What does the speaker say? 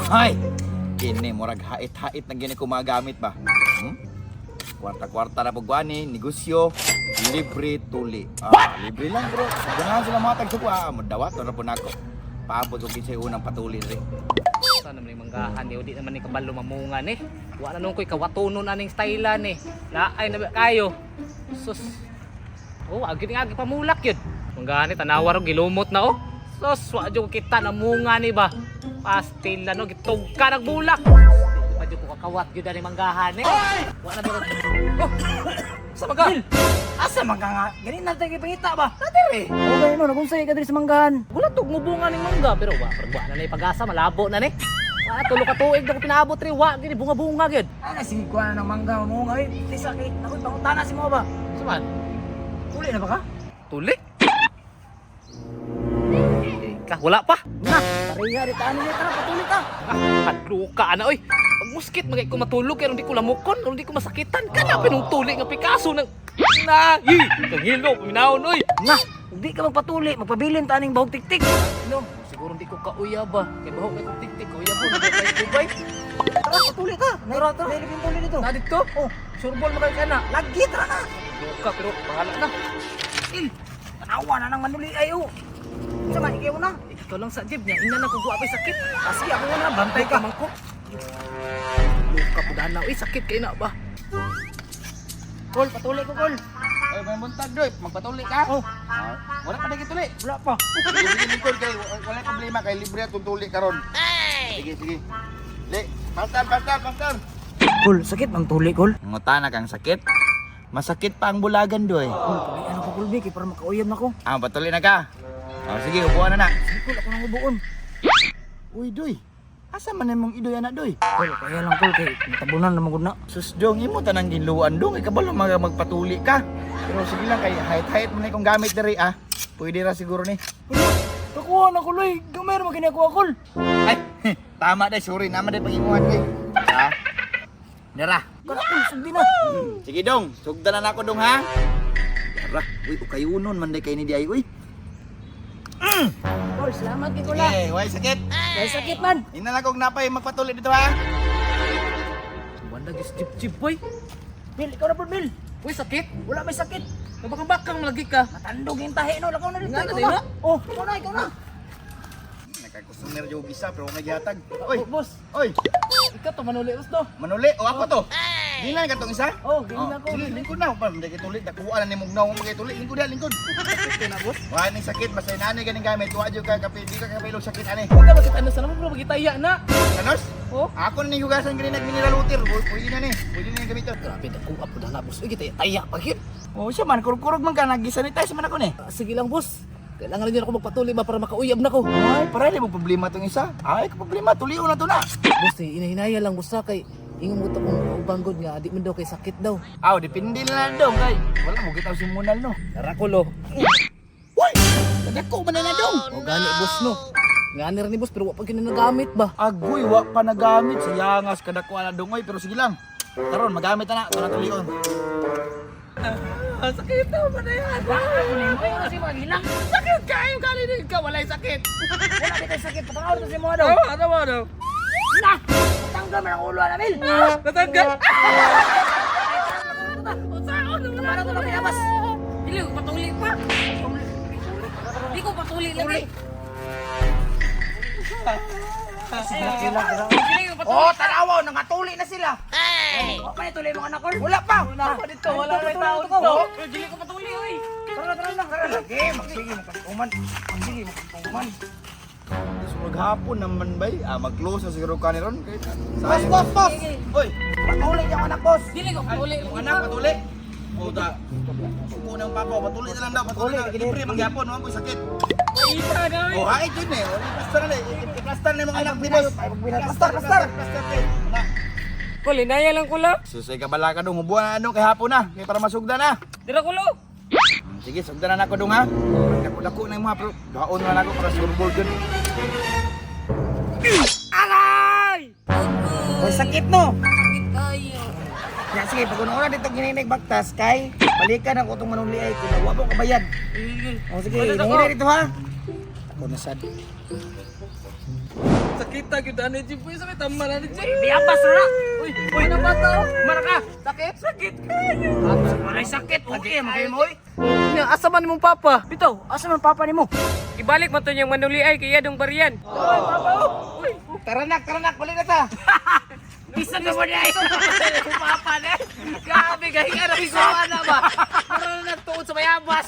Hay! Kini, murag hait-hait na gini ko magamit ba? Kwarta-kwarta na pagwani, negosyo, libre tuli. Libre lang bro. Ganahan sila mga tagsukwa. Madawat na po na ako. Paabot ko kinsay unang patuli rin. Sana naman yung manggahan eh, di naman ni kabalo mamungan eh. Wala nung ko'y kawatunon aning stylan eh. Laay na kayo. Sus. Oh, agi pamulak yun. Manggahan eh, tanawar o gilumot na oh. Sus, wala dyan kita namungan eh ba. Pastil na no, gitog ka nagbulak. Di pa dyan ko kakawat yun na ni manggahan eh. Wala na doon. Oh, sa manggahan. Asa man ka nga? Ganin natin kay pangita ba? Dati eh. Okay no, nagunsay ka diri sa manggahan. Wala tog mo bunga ning mangga pero wa na na pag-asa malabo na ni. Wala tulo ka tuig na ko pinaabot ri wa gini bunga-bunga gyud. Ana sige ko na ng mangga mo nga eh. Di sakit. Nakoy pangutana si mo ba? Suman. Uli na ba ka? Tuli. Wala pa. Na, pariha di taan ni tara patuli ka. Kadluka na oy. Pag muskit magay ko matulog kaya hindi ko lamukon, hindi ko masakitan. Kana pinung tuli nga Picasso ng na. Kang hilo minaon oy. Na, hindi ka magpatuli, magpabilin taning bahog tiktik. No, siguro hindi ko kauya ba. Kay bahog kay kong tik-tik kauya ko nagay-ubay. Tara patuli ka. Tara, tara. May labing tuli dito. Na dito. Oh, surbol mo kayo ka na. Lagi tara na. Luka pero bahala na. Tanawa na nang manuli ay oh. Sa man ikaw na. Ikaw lang sa jib niya. Ina na ko apay sakit. Kasi ako na bantay ka. Man ko. Luka po dahil na. Uy, sakit kayo na ba? Kol, patuli ko kol. Ay, may buntag doy. Magpatuli ka. Oh, Wala pa na kituli. wala pa. Sige, lingkod kay wala problema kay libre at tutuli karon. Sige, sige. Le, pastor. Kol, sakit ang tuli kol. Ngutana kang sakit. Masakit pa ang bulagan doy. Kol, pag ano ko kol Vicky para makauyab na ko. Patuli na ka. Sige, upuan na na. Sige kol, ako nang ubuon. Uy, doy. Asa man imong idoy ana doy? Kol, kaya lang kol kay tabunan na magud na. Sus dong, imo tanang ginluan dong. Ikabalo magpatuli ka. Pero sige lang kay height mo na ikong gamit diri Pwede ra siguro ni. Kakuha na kol, gamay ra magini ako kol. Ay, tama day, sorry. Naman day panginguhan ko. Dara. Kala kol, sugdi na. Sige dong, sugdan na ako dong ha. Dara, uy, ukayunon man day kay ni di ay uy. Kol, salamat kay kol. Okay, way sakit. Kay sakit man. Ina na kong napay magpatuli dito ha. Wanda gis jib-jib boy. Bil, ikaw na po Bil. Uy, sakit. Wala may sakit. Kabakang-bakang malagi ka. Matandog yung tahi no, lakaw na dito. Nga na, Ikaw tayo na. na. Oh, ikaw na. Nagkakustomer yung isa pero nagyatag. Oy, Boss, oy, ikaw to manuli to. manuli o ako to. Di na katong isa. Oh, ganyan na ko. Sige, lingkod na. Pa, hindi kitulit. Nakuha na ni Mugnaw mo kay tulit. Lingkod na, lingkod. Sakit na boss. Wala ning sakit. Basta inanay ganing gamit. Tuwa dyo ka. Di ka kapilog sakit ani. Ikaw bakit ano sa naman bro magitaya na. Kanos? Oh. Ako na ning hugasan ganing nagmineral water. Pwede na ni. Pwede na yung gamiton. Grabe na ko apo na boss. Uy, taya pagit. Oh, siya man. Kurog-kurog man ka. Nag-sanitize man ako ni. Sige lang boss. Kailangan din ako magpatuloy ba para makauyab na ko. Ay, para mo problema tong isa. Ay, problema. Tuliw na to na. Boss, inahinaya lang boss kay ingon mo to kung banggod nga di man daw kay sakit daw. Aw, depende na lang dong. Kay, wala mo kita simunal no. Tara ko lo. Uy! Kadako man na dong. O gani boss no. Ngani ra ni boss pero wa pa kini nagamit ba. Agoy, wa pa nagamit. Sayangas kadako na dong. Oy, pero sige lang. Karon magamit na na. Ito na tulion. Sakit daw ba na yan? Ay, kasi magilang. Sakit kayo gali din ka walay sakit. Wala kita sakit. Patangaw na si mo daw. Ano mo daw? Na! Tanggal man ang ulo na Bil. Natanggal. Para to na pinabas. Dili ko patuli pa. Di ko patuli lagi. Dili ko patuli. Oh, tanawa, nangatuli na sila. Wala pa nituloy mga anak ko. Wala pa. Wala pa dito, wala Ito, na ito, tao ito, ito. dito. Dili ko patuli oy. Tara lang. Sige, magsige magkantuman. Magsige magkantuman. So, maghapon naman bay. Mag-close na siguro ka ni ron. Boss. Oy, patuli yung anak boss. Dili ko patuli. Yung anak, patuli. O, ta. Suko na yung papa. Patuli na lang daw. Patuli na. Libre, maghapon. Huwag ko sakit. Isa na oy. O, hait yun eh. Plaster na eh. Plaster na yung mga anak ni boss. Plaster. Plaster. Na. Kuli naya lang kulo. Susay ka bala ka dong. Hubuan na ano kay hapon na. Kaya para masugda na. Dira kulo. Sige, sugda na ako dong ha. Dako na yung mga pero. Gaon na ako para surbol dun. Alay! Oy, sakit no. Sakit kayo. Ya, sige, pag una dito gininig baktas kay balikan ako itong manuli ay kinawa po kabayad. O sige, nangyari dito ha. Ako na sad. Sakita kita ni Jipoy sa tama na ni Jipoy. Diabas na. Uy, uy na bata oh. Mana ka? Sakit? Sakit kayo. Malay sakit. Okay, magay mo oy. Nya asa man imong papa? Bitaw, asa man papa nimo? Ibalik mo to niyang manuli ay kaya dong barian. Oy, papa oh. Uy, Taranak, balik na ta. bisa na mo niya. Papa na. Grabe gahinga na bisuan na ba. Meron na nagtuon sa mayabas.